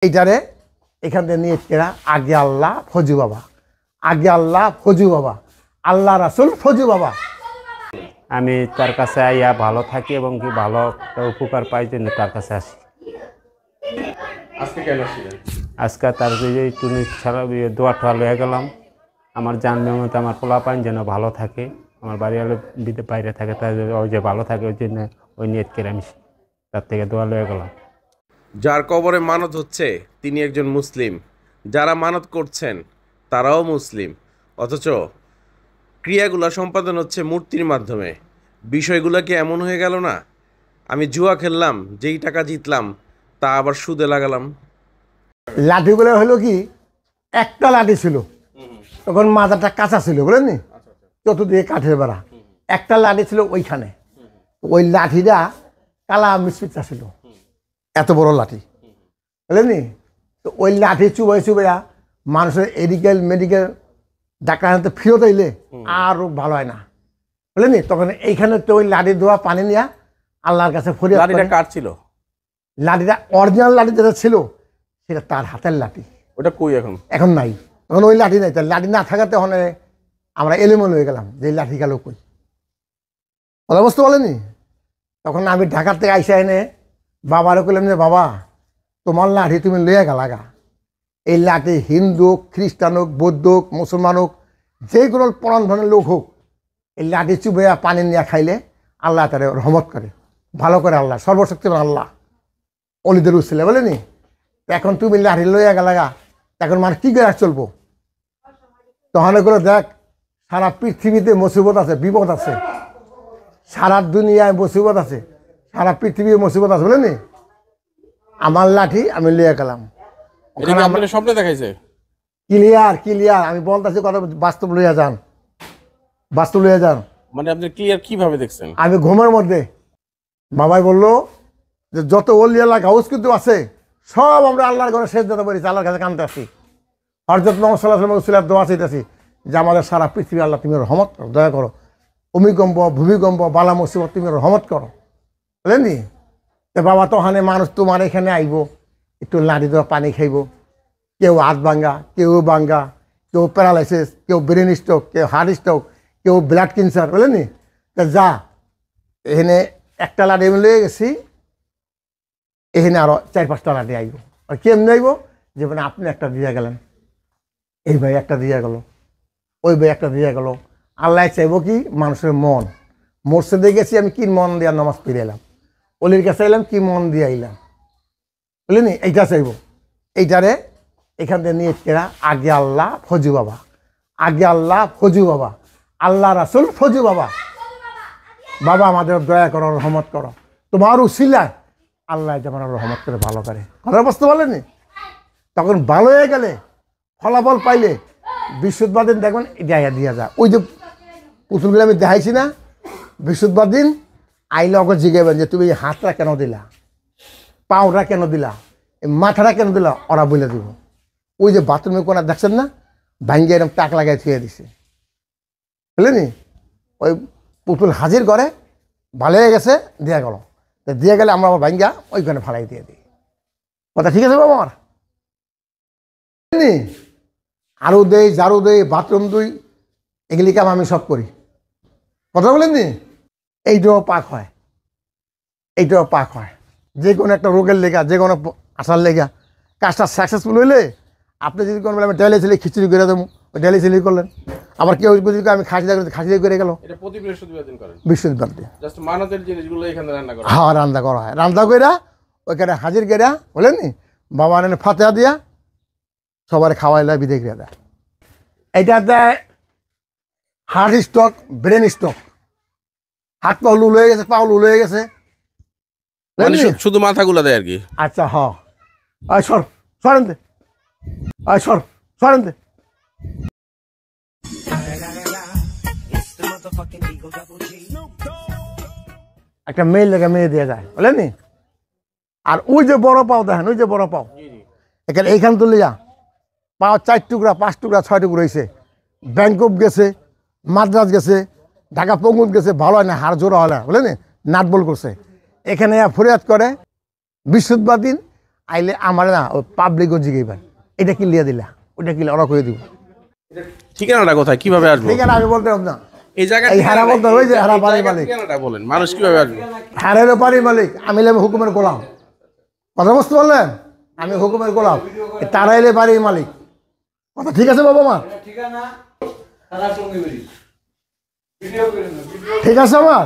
এইটারে এখান থেকে নিয়ে এরা আগে আল্লাহ ফজু বাবা, আগে আল্লাহ ফজু বাবা, আল্লাহ রাসূল ফজু বাবা। আমি তার কাছে আইয়া ভালো থাকি এবং কি ভালো উপকার পাই জন্য তার কাছে আসি। আজকে কেন আসছিলেন? আজকে তার যে তুমি ছাড়া দোয়া টোয়া লয়ে গেলাম, আমার জানবে মতো আমার পোলাপান যেন ভালো থাকে, আমার বাড়ি হলে বাইরে থাকে তার ওই যে ভালো থাকে, ওই জন্য ওই নিয়ত করে আমি তার থেকে দোয়া লয়ে গেলাম। যার কবরে মানত হচ্ছে তিনি একজন মুসলিম, যারা মানত করছেন তারাও মুসলিম, অথচ ক্রিয়াগুলো সম্পাদন হচ্ছে মূর্তির মাধ্যমে। বিষয়গুলো কি এমন হয়ে গেল না? আমি জুয়া খেললাম, যেই টাকা জিতলাম তা আবার সুদে লাগালাম। লাঠিগুলো হলো কি, একটা লাঠি ছিল তখন মাথাটা কাঁচা ছিল, বুঝলেন, চতুর্দিকে কাঠের বেড়া, একটা লাঠি ছিল ওইখানে, ওই লাঠিটা কালা মিসমিচা ছিল, এত বড় লাঠি, বুঝলেন। তো ওই লাঠি চুবাই চুবাইয়া মানুষের মেডিকেল ডাক্তার হাতে ফিরত আইলে আর ভালো হয় না, বুঝলেন। তখন এইখানে তো ওই লাঠি ধোয়া পানি নিয়ে আল্লাহর কাছে ফরিয়াদ। লাঠিটা কার ছিল? লাঠিটা অরিজিনাল লাঠি যেটা ছিল সেটা তার হাতের লাঠি। ওটা কই এখন নাই, তখন ওই লাঠি নাই। তার লাঠি না থাকাতে তখন আমরা এলোমেলো হয়ে গেলাম যে লাঠি গেল কই, কথা বুঝতে বলেনি। তখন আমি ঢাকার থেকে আইসা এনে বাবারও কইলাম যে বাবা তোমার লাঠি তুমি লইয়া গেলাগা, এই লাঠি হিন্দু হোক, খ্রিস্টান হোক, বৌদ্ধ হোক, মুসলমান হোক, যে কোনো পরাণ ধরনের লোক হোক, এই লাঠি চুবাইয়া পানি নিয়ে খাইলে আল্লাহ তারে রহমত করে, ভালো করে আল্লাহ, সর্বশক্তিমান আল্লাহ, অলিদের উচ্ছিলে, বলেনি। এখন তুমি লাঠি লইয়া গেলাগা, এখন মানুষ কী করে চলবো? তখন করে দেখ, সারা পৃথিবীতে মুসিবত আছে, বিপদ আছে, সারা দুনিয়ায় মুসিবত আছে, সারা পৃথিবীর মুসিবত আছে, বলেনি। আমার লাঠি আমি লইয়া গেলাম, স্বপ্নে দেখাইছে ক্লিয়ার ক্লিয়ার। আমি বলতেছি কথা, বাস্তব লইয়া যান, বাস্তব লইয়া যান। মানে আপনি ক্লিয়ার কিভাবে দেখছেন? আমি ঘুমের মধ্যে বাবাই বললো যে যত ওলিয়াল্লাহ গাউস কিন্তু আছে সব আমরা আল্লাহর ঘরে শেষ দিতে পারি, আল্লাহর কাছে কানতে আসি, হযরত মুহাম্মদ সাল্লাল্লাহু আলাইহি ওয়াসাল্লাম দোয়া চাইতেছি যে আমাদের সারা পৃথিবী আল্লাহ তুমি রহমত করো, দয়া করো, ভূমিকম্প ভূমিকম্প বালা মুসিবত তুমি রহমত করো, বুঝলেন। তো বাবা তো ওখানে মানুষ তোমার এখানে আইব, একটু লাঠি দেওয়া পানি খাইব, কেউ হাত ভাঙ্গা, কেউ ভাঙ্গা, কেউ প্যারালাইসিস, কেউ ব্রেন স্ট্রোক, কেউ হার্ট স্ট্রোক, কেউ ব্লাড ক্যান্সার, বুঝলেন। তা যা এখানে একটা লাঠি আমি লয়ে গেছি, এখানে আরো 4-5টা লাঠি আইব। আর কেমনি আইব? যে মানে আপনি একটা দিয়ে গেলেন, এই ভাই একটা দিয়ে গেল, ওই ভাই একটা দিয়ে গেল। আল্লাহ চাইব কি মানুষের মন। মসজিদে গেছি আমি কি মন দিয়ে নামাজ পড়ে এলাম, অলির কাছে এলাম কি মন দিয়ে আইলাম, বুঝলেন। এইটা চাইব। এইটারে এখান থেকে নিয়ে এরা আগে আল্লাহ ফজু বাবা, আগে আল্লাহ ফজু বাবা, আল্লাহ রাসূল ফজু বাবা। বাবা আমাদের দয়া করো, রহমত করো, তোমার উসিলায় আল্লাহ যেমন রহমত করে ভালো করে, কথা বুঝতে পারলেনি। তখন ভালো হয়ে গেলে ফলাফল পাইলে বৃহস্পতিবার দিন দেখবেন এটা দিয়া যায়। ওই যে পুতুলগুলো আমি দেখাইছি না, বৃহস্পতিবার দিন আইলে ওকে জিজ্ঞাবেন যে তুমি হাতটা কেন দিলা, পাওটা কেন দিলা, মাথাটা কেন দিলা, ওরা বলে দিব। ওই যে বাথরুমে কোনা দেখছেন না, ভাঙ্গিয়ে এরকম টাক লাগাই থুয়ে দিছে, বুঝলেনি। ওই পুতুল হাজির করে ভালো হয়ে গেছে, দেওয়া গেল, দিয়ে গেলে আমরা আবার ভাঙ্গা ওইখানে ফালাই দিয়ে দিই, কথা ঠিক আছে বাবা আমার। আরও দেই, ঝাড়ু দেই, বাথরুম দুই, এগুলি কাম আমি সব করি, কথা বলেন নি। এইটাও পাক হয়, এইটাও পাক হয়। যে কোনো একটা রোগের লেগা, যে কোনো আসার লেগা, কাজটা সাকসেসফুল হইলে আপনি যদি কোনো আমি ডাইলে ছেলে খিচুড়ি করে দেবো, ওই ডাইলে ছেলে করলেন। আবার কেউ যদি আমি খাসি করে গেল, বৃহস্পতিবার দিন হ্যাঁ রান্না করা হয়, রান্না কইরা ওইখানে হাজির কইরা, বলেন নি, বাবা এনে ফাতেহা দিয়া সবার খাওয়াইলে বিদায় করে দেয়। এইটাতে হার্ট স্ট্রোক, ব্রেন স্ট্রোক, হাত পা লুল হয়ে গেছে, পাও লুল হয়ে গেছে, শুধু মাথাগুলো দেয় আর কি। আচ্ছা হ্যাঁ, সরেন দে, সরেন দে। একটা মেয়ে লেগে মেয়ে দিয়ে যায়, বলেন নি। আর ওই যে বড় পাও দেখেন, ওই যে বড় পাও, এখানে এইখান তুলে যা পাও 4 টুকরা 5 টুকরা 6 টুকরা হয়েছে, ব্যাংকক গেছে, মাদ্রাজ গেছে, ঢাকা পঙ্গুত গেছে, ভালো হয় না, হাড় জোড়া হয় না, বুঝলেন, নাটবল করছে। এখানে ফরিয়াদ করে বৃহস্পতিবার দিন আইলে আমার না ওই পাবলিকও জিগাইবেন এটা কি লিয়া দিলা ওটা কি ওরা করে দিব ঠিকানাটা কোথায়, কিভাবে আসবো? ঠিক আছে আমি বলতে হবে না এই জায়গায় এই হারা বলতে ওই যে হারা বাড়ির মালিক ঠিকানাটা বলেন, মানুষ কিভাবে আসবে? হারেরও বাড়ির মালিক আমি হলাম হুকুমের গোলাম কথা বুঝতে পারলেন আমি হুকুমের গোলাম তারা এলে বাড়ির মালিক কথা ঠিক আছে বাবা মা ঠিক আছে আমার